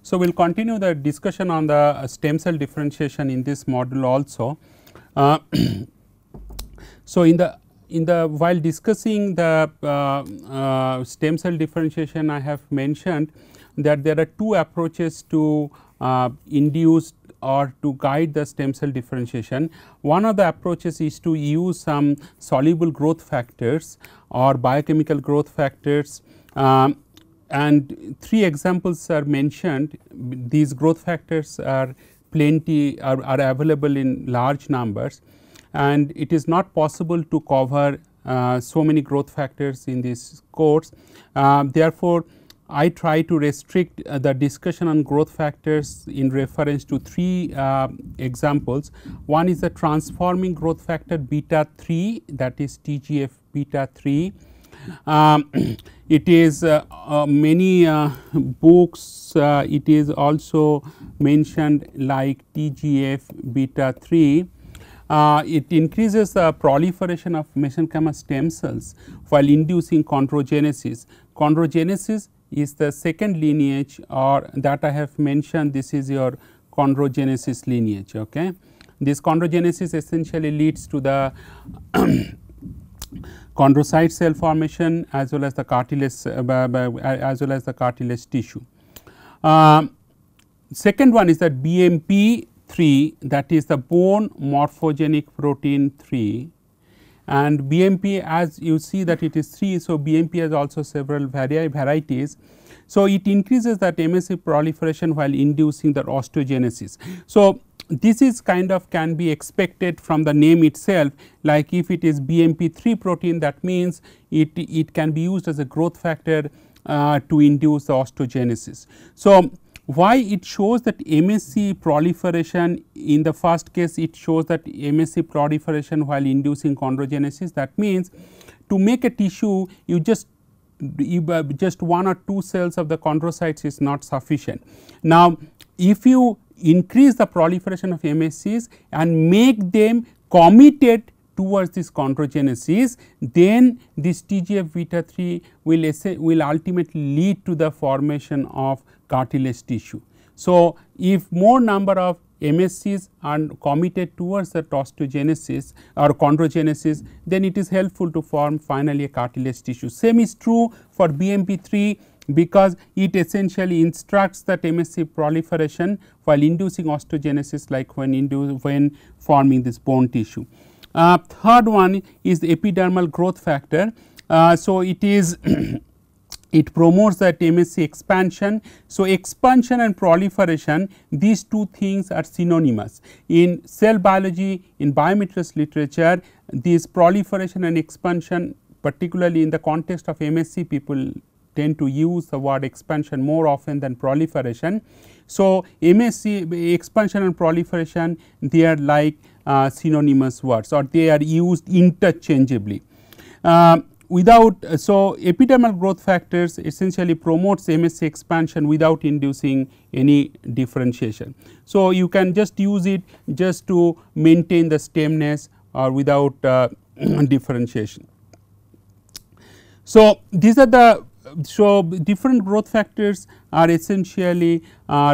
So, we will continue the discussion on the stem cell differentiation in this module also. So, in the while discussing the stem cell differentiation, I have mentioned that there are two approaches to induce or to guide the stem cell differentiation. One of the approaches is to use some soluble growth factors or biochemical growth factors, and three examples are mentioned. These growth factors are plenty, are available in large numbers, and it is not possible to cover so many growth factors in this course. Therefore, I try to restrict the discussion on growth factors in reference to three examples. One is the transforming growth factor beta 3, that is TGF beta 3. It is many books, it is also mentioned like TGF beta 3. It increases the proliferation of mesenchymal stem cells while inducing chondrogenesis. Chondrogenesis is the second lineage, or that I have mentioned, this is your chondrogenesis lineage. Okay. This chondrogenesis essentially leads to the chondrocyte cell formation as well as the cartilage tissue. Second one is that BMP 3, that is the bone morphogenic protein 3, and BMP, as you see that it is 3. So, BMP has also several varieties. So, it increases that MSC proliferation while inducing the osteogenesis. So, this is kind of can be expected from the name itself, like if it is BMP 3 protein, that means it can be used as a growth factor to induce the osteogenesis. So, why it shows that MSC proliferation? In the first case, it shows that MSC proliferation while inducing chondrogenesis. That means, to make a tissue, you just one or two cells of the chondrocytes is not sufficient. Now, if you increase the proliferation of MSCs and make them committed towards this chondrogenesis, then this TGF beta 3 will ultimately lead to the formation of cartilage tissue. So, if more number of MSCs are committed towards the osteogenesis or chondrogenesis, then it is helpful to form finally a cartilage tissue. Same is true for BMP 3, because it essentially instructs that MSC proliferation while inducing osteogenesis, like when forming this bone tissue. Third one is the epidermal growth factor. So, it is it promotes that MSC expansion. So, expansion and proliferation, these two things are synonymous. In cell biology, in biomaterials literature, this proliferation and expansion, particularly in the context of MSC, people tend to use the word expansion more often than proliferation. So, MSC expansion and proliferation, they are like synonymous words, or they are used interchangeably. So, epidermal growth factors essentially promotes MSC expansion without inducing any differentiation. So, you can just use it just to maintain the stemness or without differentiation. So, these are the different growth factors are essentially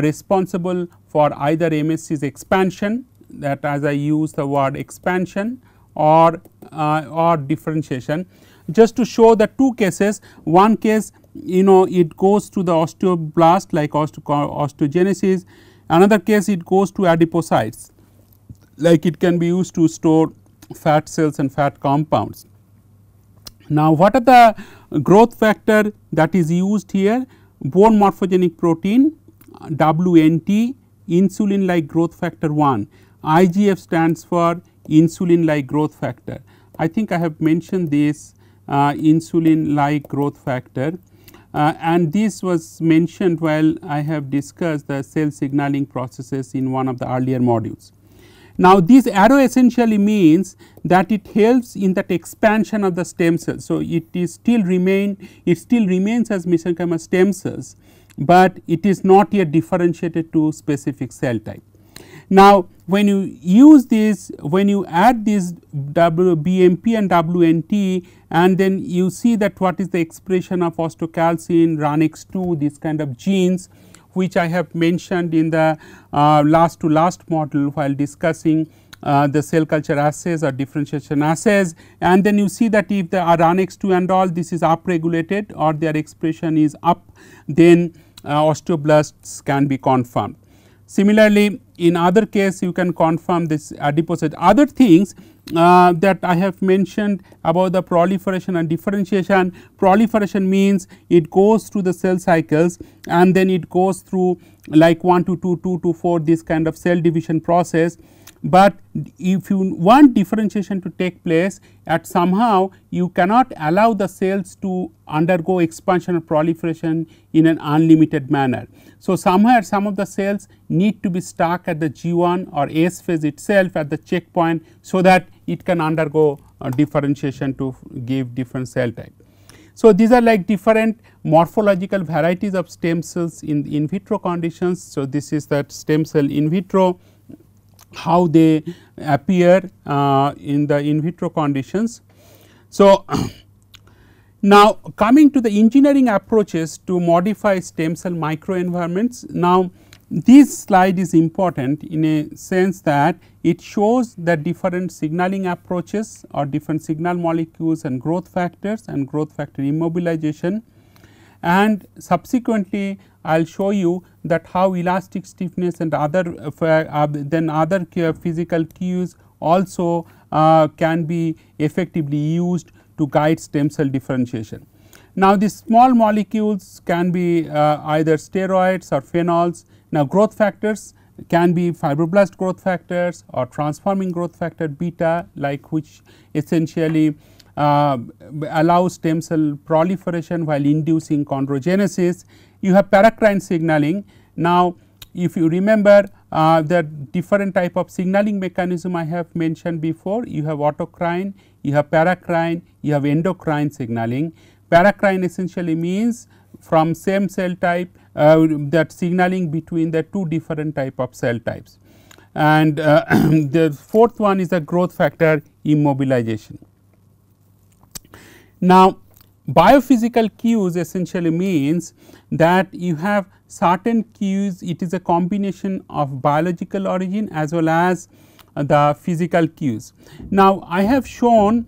responsible for either MSC's expansion, that as I use the word expansion, or differentiation. Just to show the two cases, one case it goes to the osteoblast like osteogenesis, another case it goes to adipocytes, like it can be used to store fat cells and fat compounds. Now, what are the growth factor that is used here? Bone morphogenic protein, WNT, insulin like growth factor 1, IGF stands for insulin like growth factor. I think I have mentioned this insulin like growth factor, and this was mentioned while I have discussed the cell signaling processes in one of the earlier modules. Now, this arrow essentially means that it helps in that expansion of the stem cells. So, it still remains as mesenchymal stem cells, but it is not yet differentiated to specific cell type. Now, when you use this, when you add this BMP and WNT, and then you see that what is the expression of osteocalcin, RUNX2, these kind of genes, which I have mentioned in the last module while discussing the cell culture assays or differentiation assays, and then you see that if the RNX2 and all this is up regulated or their expression is up, then osteoblasts can be confirmed. Similarly, in other case you can confirm this adipocyte. Other things that I have mentioned about the proliferation and differentiation. Proliferation means it goes through the cell cycles and then it goes through like 1 to 2, 2 to 4 this kind of cell division process. But if you want differentiation to take place, at somehow you cannot allow the cells to undergo expansion or proliferation in an unlimited manner. So, somewhere some of the cells need to be stuck at the G1 or S phase itself at the checkpoint, so that it can undergo differentiation to give different cell type. So, these are like different morphological varieties of stem cells in vitro conditions. So, this is that stem cell in vitro, how they appear in the in vitro conditions. So, now coming to the engineering approaches to modify stem cell microenvironments. Now, this slide is important in a sense that it shows the different signaling approaches or different signal molecules and growth factor immobilization, and subsequently I will show you that how elastic stiffness and other physical cues also can be effectively used to guide stem cell differentiation. Now, these small molecules can be either steroids or phenols. Now, growth factors can be fibroblast growth factors or transforming growth factor beta, like which essentially allows stem cell proliferation while inducing chondrogenesis. You have paracrine signaling. Now, if you remember the different type of signaling mechanism I have mentioned before, you have autocrine, you have paracrine, you have endocrine signaling. Paracrine essentially means from same cell type that signaling between the two different type of cell types, and the fourth one is the growth factor immobilization. Now, biophysical cues essentially means that you have certain cues, it is a combination of biological origin as well as the physical cues. Now, I have shown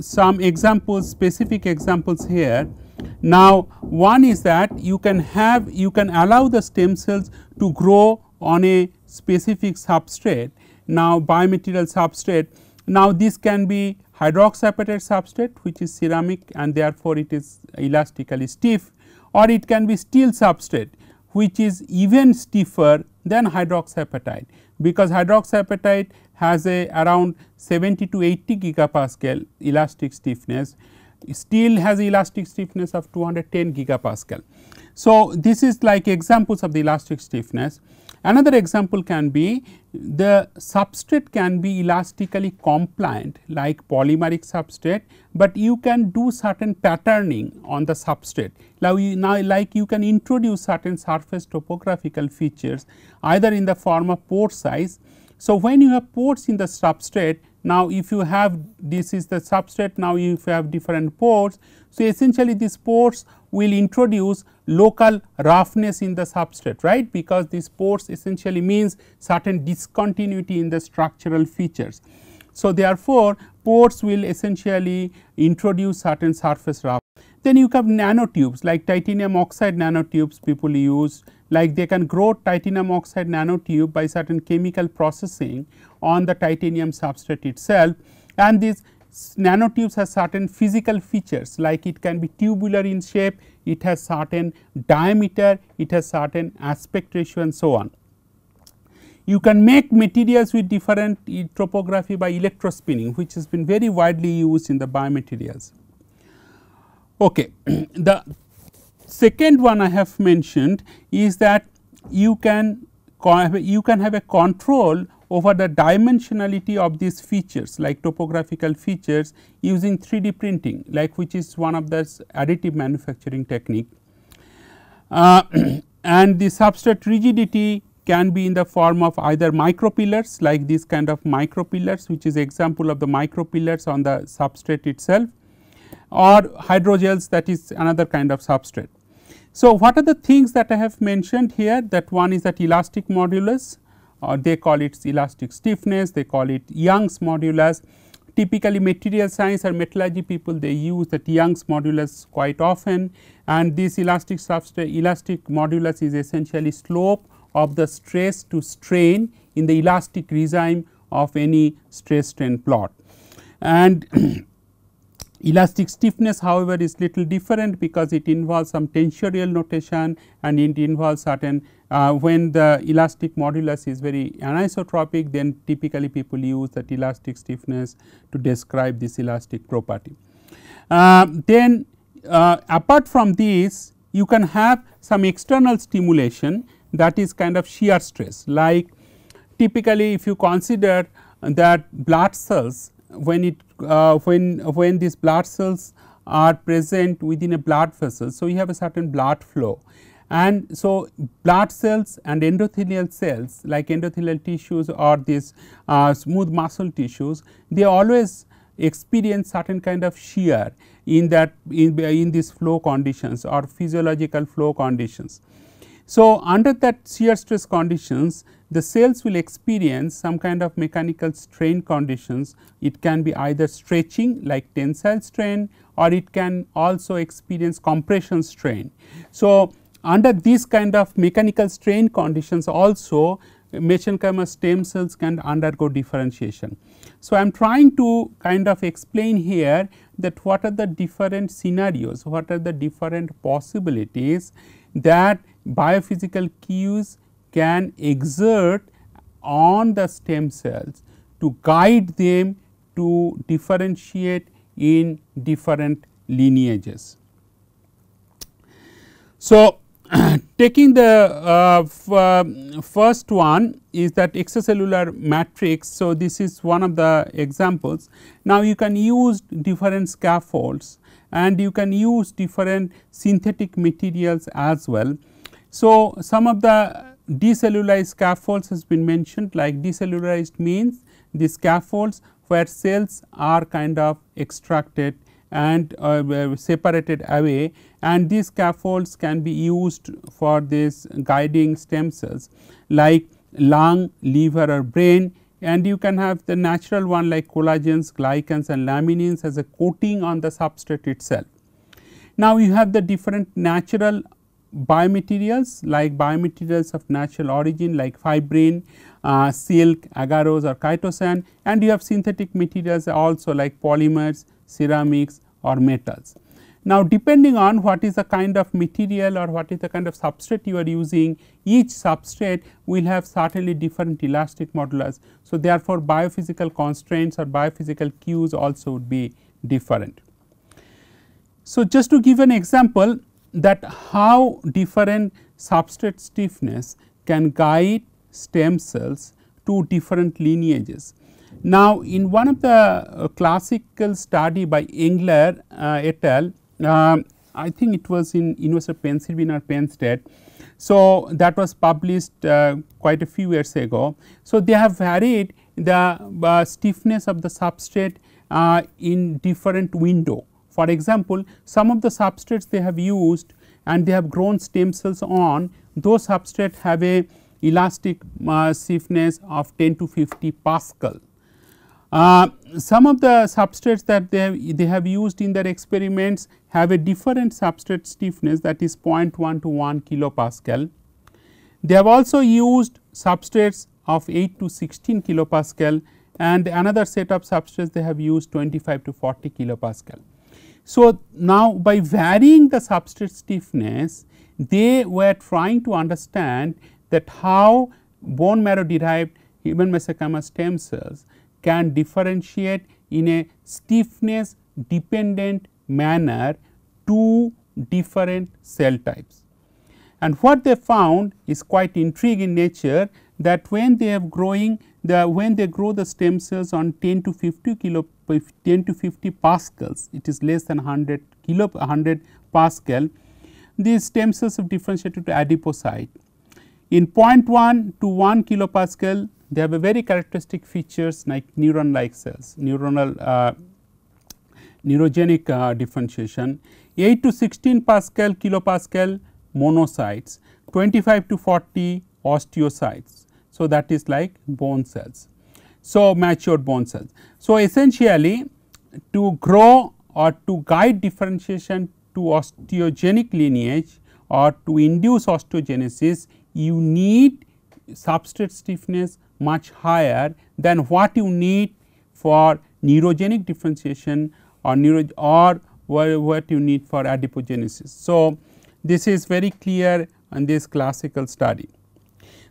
some examples, specific examples here. Now, one is that you can allow the stem cells to grow on a specific substrate. Now, biomaterial substrate. Now, this can be hydroxyapatite substrate, which is ceramic and therefore, it is elastically stiff, or it can be steel substrate, which is even stiffer than hydroxyapatite, because hydroxyapatite has a around 70 to 80 gigapascal elastic stiffness. Steel has elastic stiffness of 210 gigapascal. So, this is like examples of the elastic stiffness. Another example can be the substrate can be elastically compliant like polymeric substrate, but you can do certain patterning on the substrate. Now, like you can introduce certain surface topographical features either in the form of pore size. So, when you have pores in the substrate, now if you have this is the substrate, now if you have different pores. So, essentially these pores will introduce local roughness in the substrate, right, because these pores essentially means certain discontinuity in the structural features. So, therefore, pores will essentially introduce certain surface roughness. Then you have nanotubes like titanium oxide nanotubes people use, like they can grow titanium oxide nanotube by certain chemical processing on the titanium substrate itself, and these nanotubes has certain physical features like it can be tubular in shape, it has certain diameter, it has certain aspect ratio and so on. You can make materials with different topography by electrospinning, which has been very widely used in the biomaterials. Okay. The second one I have mentioned is that you can have a control over the dimensionality of these features like topographical features using 3D printing, like which is one of the additive manufacturing technique. And the substrate rigidity can be in the form of either micropillars like this kind of micropillars, which is example of the micropillars on the substrate itself, or hydrogels, that is another kind of substrate. So, what are the things that I have mentioned here? That one is that elastic modulus, or they call it elastic stiffness, they call it Young's modulus. Typically material science or metallurgy people, they use that Young's modulus quite often, and this elastic modulus is essentially slope of the stress to strain in the elastic regime of any stress strain plot. And elastic stiffness, however, is little different because it involves some tensorial notation, and it involves certain when the elastic modulus is very anisotropic, then typically people use that elastic stiffness to describe this elastic property. Then apart from this, you can have some external stimulation, that is kind of shear stress, like typically if you consider that blood cells, when it when these blood cells are present within a blood vessel. So, you have a certain blood flow, and so blood cells and endothelial cells like endothelial tissues or these smooth muscle tissues, they always experience certain kind of shear in that in these flow conditions or physiological flow conditions. So, under that shear stress conditions, the cells will experience some kind of mechanical strain conditions. It can be either stretching like tensile strain, or it can also experience compression strain. So, under this kind of mechanical strain conditions also mesenchymal stem cells can undergo differentiation. So, I am trying to kind of explain here that what are the different scenarios, what are the different possibilities that biophysical cues can exert on the stem cells to guide them to differentiate in different lineages. So, taking the first one is that extracellular matrix. So, this is one of the examples. Now, you can use different scaffolds and you can use different synthetic materials as well. So, some of the decellularized scaffolds has been mentioned, like decellularized means the scaffolds where cells are kind of extracted and separated away, and these scaffolds can be used for this guiding stem cells like lung, liver or brain, and you can have the natural one like collagens, glycans and laminins as a coating on the substrate itself. Now, you have the different natural biomaterials like biomaterials of natural origin like fibrin, silk, agarose or chitosan, and you have synthetic materials also like polymers, ceramics or metals. Now, depending on what is the kind of material or what is the kind of substrate you are using, each substrate will have certainly different elastic modulus. So, therefore, biophysical constraints or biophysical cues also would be different. So, just to give an example that how different substrate stiffness can guide stem cells to different lineages. Now, in one of the classical study by Engler et al., I think it was in University of Pennsylvania or Penn State. So, that was published quite a few years ago. So, they have varied the stiffness of the substrate in different window. For example, some of the substrates they have used and they have grown stem cells on, those substrates have a elastic stiffness of 10 to 50 Pascal. Some of the substrates that they have used in their experiments have a different substrate stiffness, that is 0.1 to 1 kilopascal. They have also used substrates of 8 to 16 kilopascal, and another set of substrates they have used 25 to 40 kilopascal. So, now by varying the substrate stiffness, they were trying to understand that how bone marrow derived human mesenchymal stem cells can differentiate in a stiffness dependent manner to different cell types. And what they found is quite intriguing in nature, that when they have growing when they grow the stem cells on 10 to 50 Pascals, it is less than 100 Pascal, these stem cells have differentiated to adipocyte. In 0.1 to 1 kilopascal, they have a very characteristic features like neuron like cells, neuronal neurogenic differentiation. 8 to 16 kilopascal, monocytes, 25 to 40 osteocytes. So, that is like bone cells. So, mature bone cells. So, essentially to grow or to guide differentiation to osteogenic lineage or to induce osteogenesis, you need substrate stiffness much higher than what you need for neurogenic differentiation or what you need for adipogenesis. So, this is very clear in this classical study.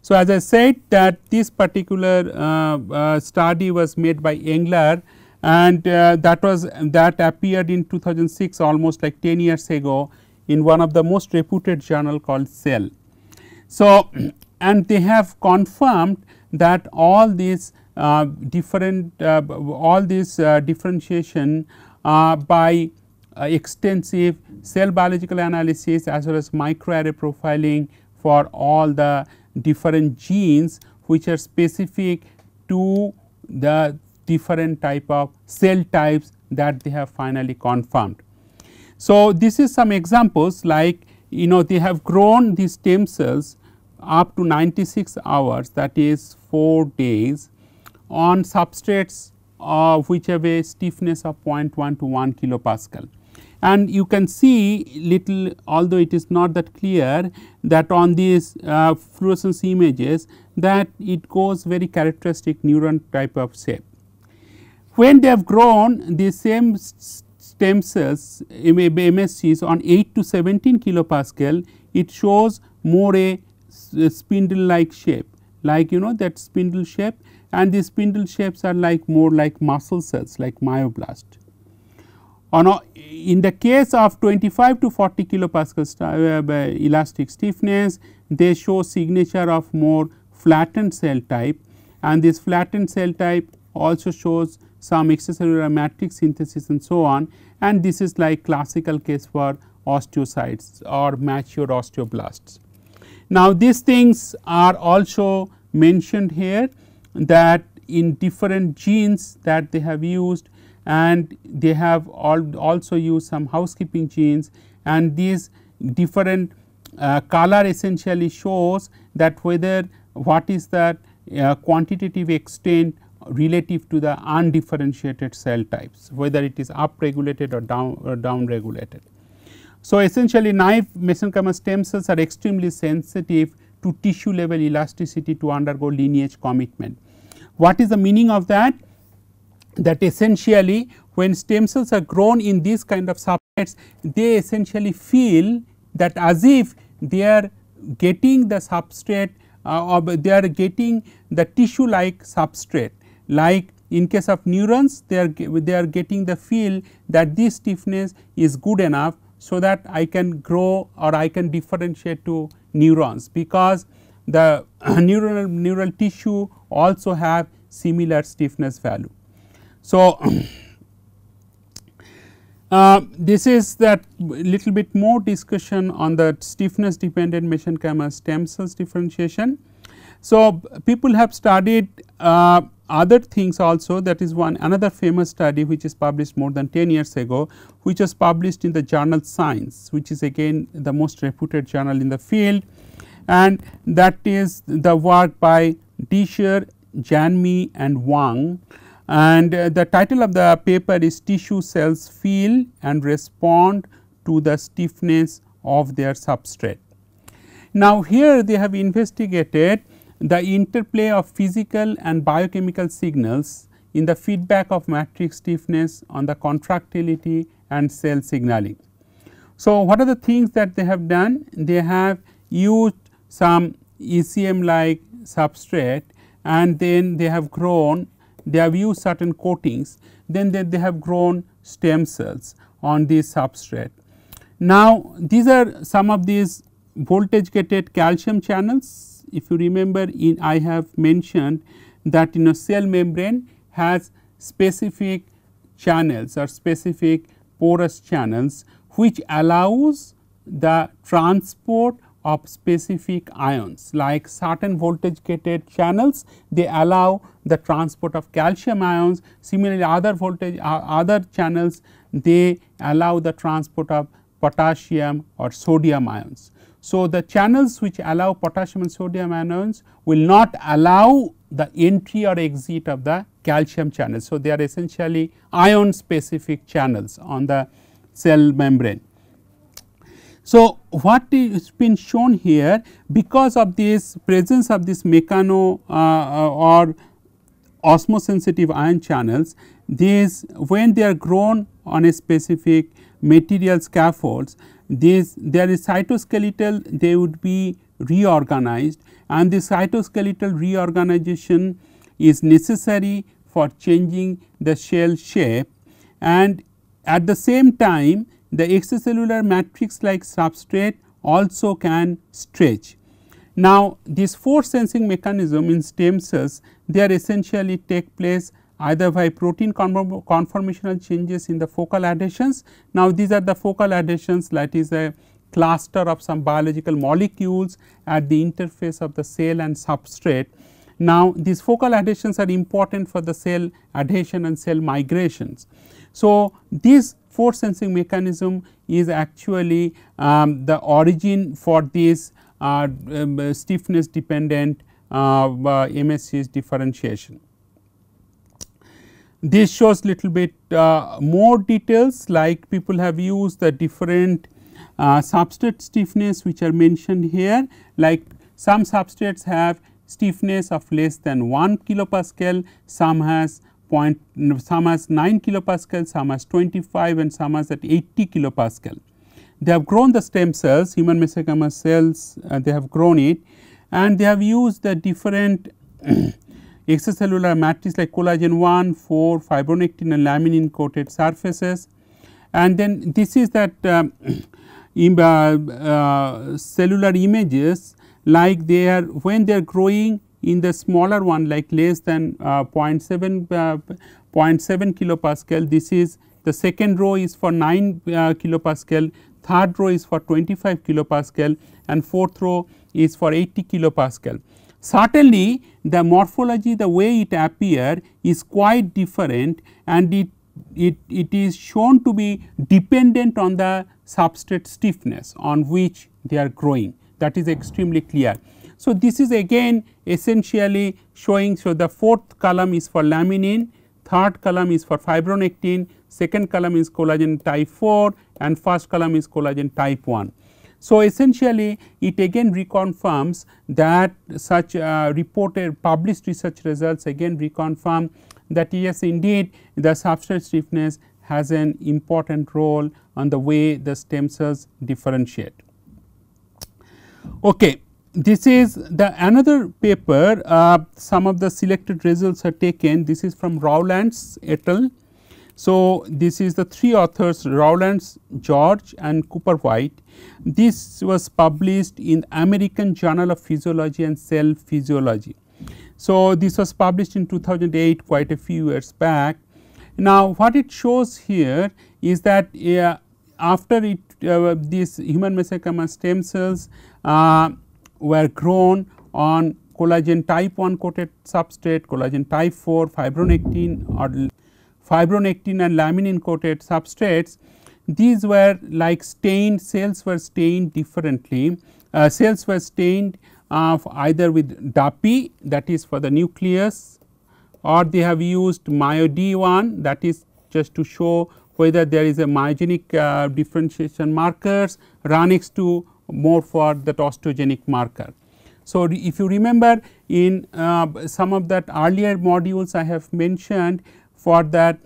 So, as I said that this particular study was made by Engler, and that appeared in 2006, almost like 10 years ago, in one of the most reputed journal called Cell. So, and they have confirmed that all these differentiation by extensive cell biological analysis as well as microarray profiling for all the different genes which are specific to the different type of cell types that they have finally confirmed. So, this is some examples, like they have grown these stem cells up to 96 hours, that is 4 days, on substrates which have a stiffness of 0.1 to 1 kilopascal. And you can see little, although it is not that clear, that on these fluorescence images that it goes very characteristic neuron type of shape. When they have grown the same stem cells MSCs on 8 to 17 kilopascal, it shows more a spindle like shape, like that spindle shape, and these spindle shapes are like more like muscle cells like myoblast. In the case of 25 to 40 kilopascal elastic stiffness, they show signature of more flattened cell type, and this flattened cell type also shows some extracellular matrix synthesis and so on, and this is like classical case for osteocytes or mature osteoblasts. Now, these things are also mentioned here, that in different genes that they have used, and they have also used some housekeeping genes, and these different color essentially shows that whether what is the quantitative extent relative to the undifferentiated cell types, whether it is up regulated or down regulated. So, essentially naive mesenchymal stem cells are extremely sensitive to tissue level elasticity to undergo lineage commitment. What is the meaning of that? That essentially when stem cells are grown in these kind of substrates, they essentially feel that as if they are getting the substrate or they are getting the tissue like substrate, like in case of neurons they are getting the feel that this stiffness is good enough, so that I can grow or I can differentiate to neurons, because the neural tissue also have similar stiffness value. So, this is that little bit more discussion on the stiffness dependent mesenchymal stem cells differentiation. So, people have studied other things also, that is another famous study which is published more than 10 years ago, which was published in the journal Science, which is again the most reputed journal in the field, and that is the work by Disher, Janmi and Wang, and the title of the paper is Tissue Cells Feel and Respond to the Stiffness of Their Substrate. Now, here they have investigated the interplay of physical and biochemical signals in the feedback of matrix stiffness on the contractility and cell signaling. So, what are the things that they have done? They have used some ECM like substrate, and then they have used certain coatings, then they have grown stem cells on this substrate. Now, these are some of these voltage gated calcium channels. If you remember, I have mentioned that cell membrane has specific channels or specific porous channels which allows the transport of specific ions, like certain voltage gated channels, they allow the transport of calcium ions. Similarly, other channels, they allow the transport of potassium or sodium ions. So, the channels which allow potassium and sodium anions will not allow the entry or exit of the calcium channels. So, they are essentially ion specific channels on the cell membrane. So, what is been shown here, because of this presence of this mechano or osmosensitive ion channels, these when they are grown on a specific material scaffolds, these there is cytoskeletal, they would be reorganized, and the cytoskeletal reorganization is necessary for changing the shell shape, and at the same time the extracellular matrix like substrate also can stretch. Now, this force sensing mechanism in stem cells, they are essentially take place either by protein conformational changes in the focal adhesions. Now, these are the focal adhesions, that is a cluster of some biological molecules at the interface of the cell and substrate. Now, these focal adhesions are important for the cell adhesion and cell migrations. So, this force sensing mechanism is actually the origin for this stiffness dependent MSC's differentiation. This shows little bit more details, like people have used the different substrate stiffness which are mentioned here, like some substrates have stiffness of less than 1 kilopascal, some has 9 kilopascal, some has 25 and some has at 80 kilopascal. They have grown the stem cells, human mesenchymal cells, they have grown it, and they have used the different extracellular matrix like collagen 1, 4, fibronectin and laminin coated surfaces, and then this is that cellular images, like they are when they are growing in the smaller one like less than 0.7 kilopascal. This is the second row is for 9 kilopascal, third row is for 25 kilopascal and fourth row is for 80 kilopascal. Certainly, the morphology, the way it appear is quite different, and it is shown to be dependent on the substrate stiffness on which they are growing. That is extremely clear. So, this is again essentially showing. So, the fourth column is for laminin, third column is for fibronectin, second column is collagen type 4 and first column is collagen type 1. So, essentially it again reconfirms that such reported published research results again reconfirm that yes, indeed the substrate stiffness has an important role on the way the stem cells differentiate. Okay. This is the another paper, some of the selected results are taken. This is from Rowlands et al. So, this is the three authors Rowlands, George and Cooper White. This was published in American Journal of Physiology and Cell Physiology. So, this was published in 2008, quite a few years back. Now, what it shows here is that after it these human mesenchymal stem cells were grown on collagen type 1 coated substrate, collagen type 4, fibronectin and laminin coated substrates. These were like stained, cells were stained differently. Cells were stained either with DAPI, that is for the nucleus, or they have used MyoD1, that is just to show whether there is a myogenic differentiation markers, RunX2 more for the osteogenic marker. So, if you remember in some of that earlier modules I have mentioned, for that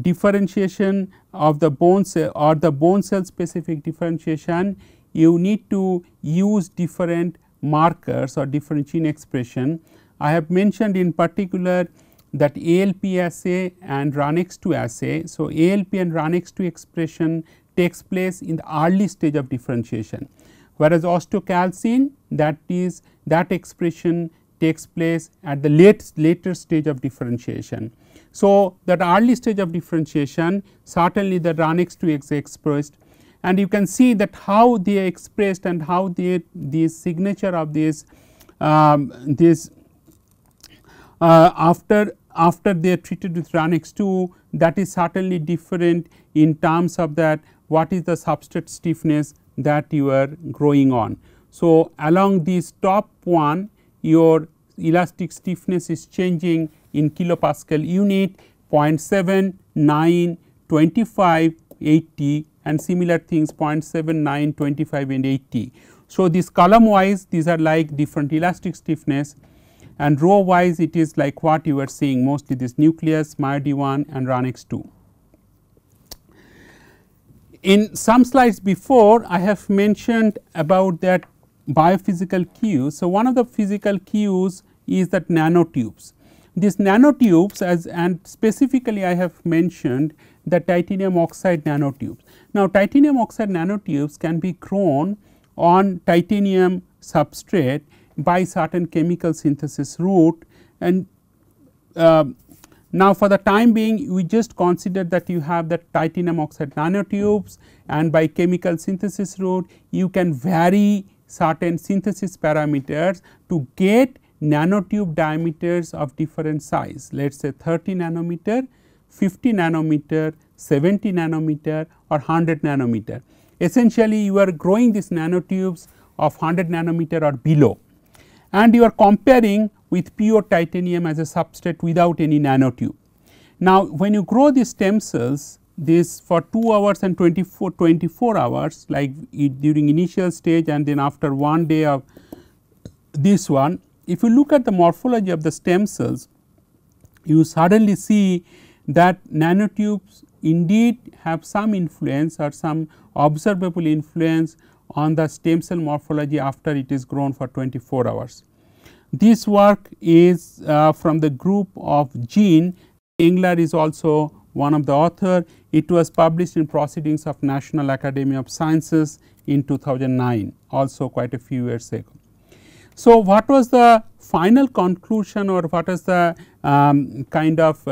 differentiation of the bone cell or the bone cell specific differentiation, you need to use different markers or different gene expression. I have mentioned in particular that ALP assay and RunX2 assay. So, ALP and RunX2 expression takes place in the early stage of differentiation, whereas osteocalcin, that is that expression takes place at the later stage of differentiation. So, that early stage of differentiation certainly the RunX2 is expressed, and you can see that how they are expressed and how the signature of this after they are treated with RunX2, that is certainly different in terms of that what is the substrate stiffness that you are growing on. So, along this top one your elastic stiffness is changing in kilopascal unit 0.7, 9, 25, 80 and similar things 0.7, 9, 25 and 80. So, this column wise these are like different elastic stiffness, and row wise it is like what you are seeing, mostly this nucleus, MyD1 and RunX2. In some slides before I have mentioned about that biophysical cues. So, one of the physical cues is that nanotubes. These nanotubes as and specifically I have mentioned the titanium oxide nanotubes. Now, titanium oxide nanotubes can be grown on titanium substrate by certain chemical synthesis route, and now for the time being we just consider that you have the titanium oxide nanotubes, and by chemical synthesis route you can vary certain synthesis parameters to get nanotube diameters of different size, let us say 30 nanometer, 50 nanometer, 70 nanometer or 100 nanometer. Essentially you are growing these nanotubes of 100 nanometer or below, and you are comparing with pure titanium as a substrate without any nanotube. Now, when you grow these stem cells, this for 2 hours and 24 hours like during initial stage and then after 1 day of this one, if you look at the morphology of the stem cells, you suddenly see that nanotubes indeed have some influence or some observable influence on the stem cell morphology after it is grown for 24 hours. This work is from the group of Jean. Engler is also one of the author. It was published in Proceedings of National Academy of Sciences in 2009, also quite a few years ago. So, what was the final conclusion or what is the kind of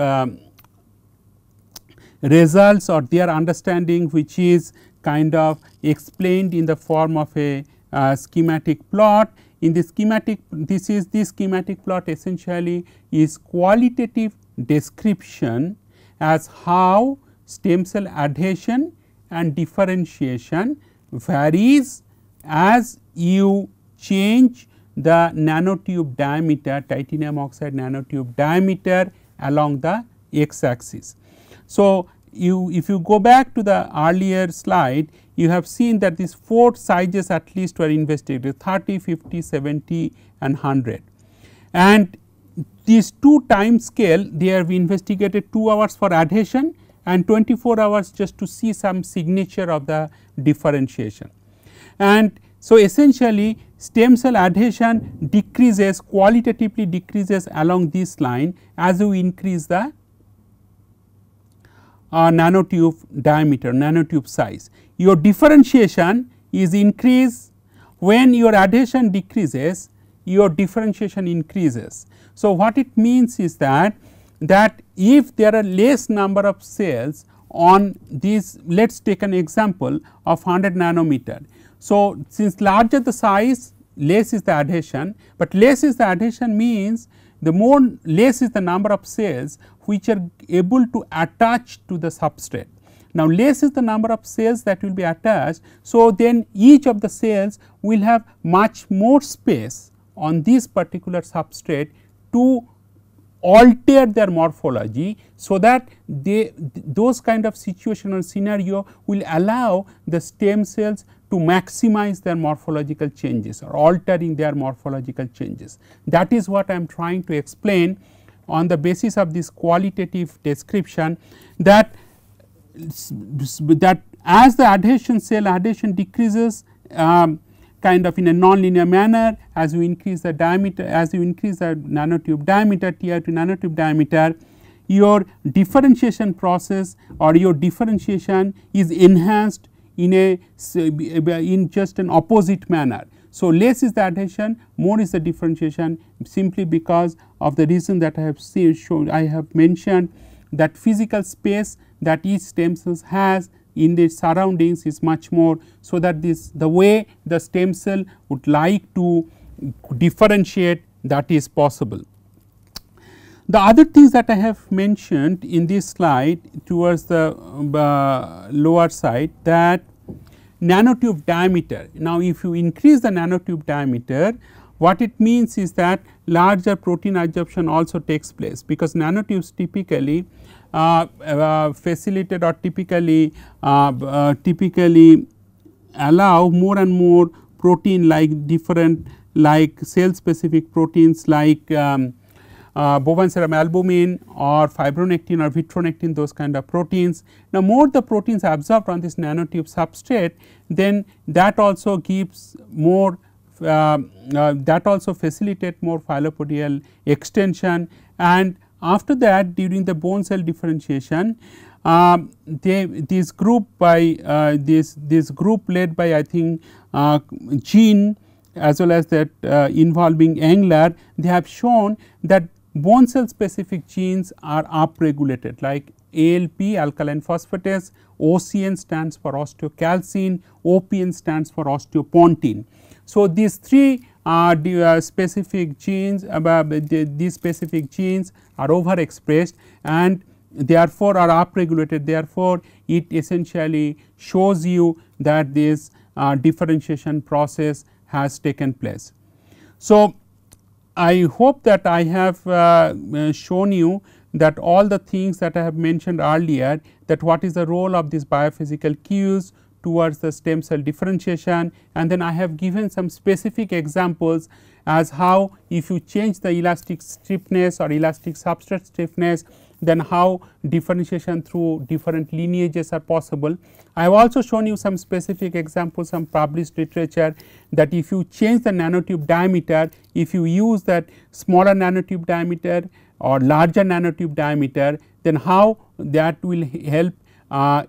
results or their understanding, which is kind of explained in the form of a schematic plot. In the schematic, this schematic plot essentially is qualitative description as how stem cell adhesion and differentiation varies as you change the nanotube diameter, titanium oxide nanotube diameter along the x axis. So, if you go back to the earlier slide, you have seen that these 4 sizes at least were investigated 30, 50, 70 and 100, and these 2 time scale they have investigated 2 hours for adhesion and 24 hours just to see some signature of the differentiation. And so, essentially stem cell adhesion decreases, qualitatively decreases along this line as you increase the nanotube diameter, nanotube size. Your differentiation is increased when your adhesion decreases, your differentiation increases. So, what it means is that if there are less number of cells on this, let us take an example of 100 nanometer. So, since larger the size, less is the adhesion, but less is the adhesion means the more less is the number of cells which are able to attach to the substrate. Now, less is the number of cells that will be attached. So, then each of the cells will have much more space on this particular substrate to alter their morphology, so that those kind of situation or scenario will allow the stem cells to maximize their morphological changes or altering their morphological changes. That is what I am trying to explain on the basis of this qualitative description, that as the adhesion cell adhesion decreases kind of in a nonlinear manner, as you increase the diameter, as you increase the nanotube diameter, TI2 nanotube diameter, your differentiation process or your differentiation is enhanced in just an opposite manner. So, less is the adhesion, more is the differentiation, simply because of the reason that I have mentioned, that physical space that each stem cells has in their surroundings is much more, so that the way the stem cell would like to differentiate, that is possible. The other things that I have mentioned in this slide towards the lower side, that nanotube diameter. Now, if you increase the nanotube diameter, what it means is that larger protein adsorption also takes place, because nanotubes typically facilitate or typically allow more and more protein like different like cell specific proteins like bovine serum albumin or fibronectin or vitronectin, those kind of proteins. Now, more the proteins absorbed on this nanotube substrate, then that also gives more that also facilitate more phylopodial extension, and after that during the bone cell differentiation this group by this group led by I think Jean as well as that involving Engler, they have shown that bone cell specific genes are upregulated like ALP alkaline phosphatase, OCN stands for osteocalcin, OPN stands for osteopontin. So, these three specific genes these specific genes are overexpressed and therefore are upregulated, therefore, it essentially shows you that this differentiation process has taken place. So, I hope that I have shown you that all the things that I have mentioned earlier, that what is the role of these biophysical cues towards the stem cell differentiation, and then I have given some specific examples as how if you change the elastic stiffness or elastic substrate stiffness, then how differentiation through different lineages are possible. I have also shown you some specific examples, some published literature, that if you change the nanotube diameter, if you use that smaller nanotube diameter or larger nanotube diameter, then how that will help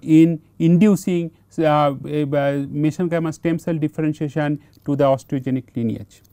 in inducing mesenchymal stem cell differentiation to the osteogenic lineage.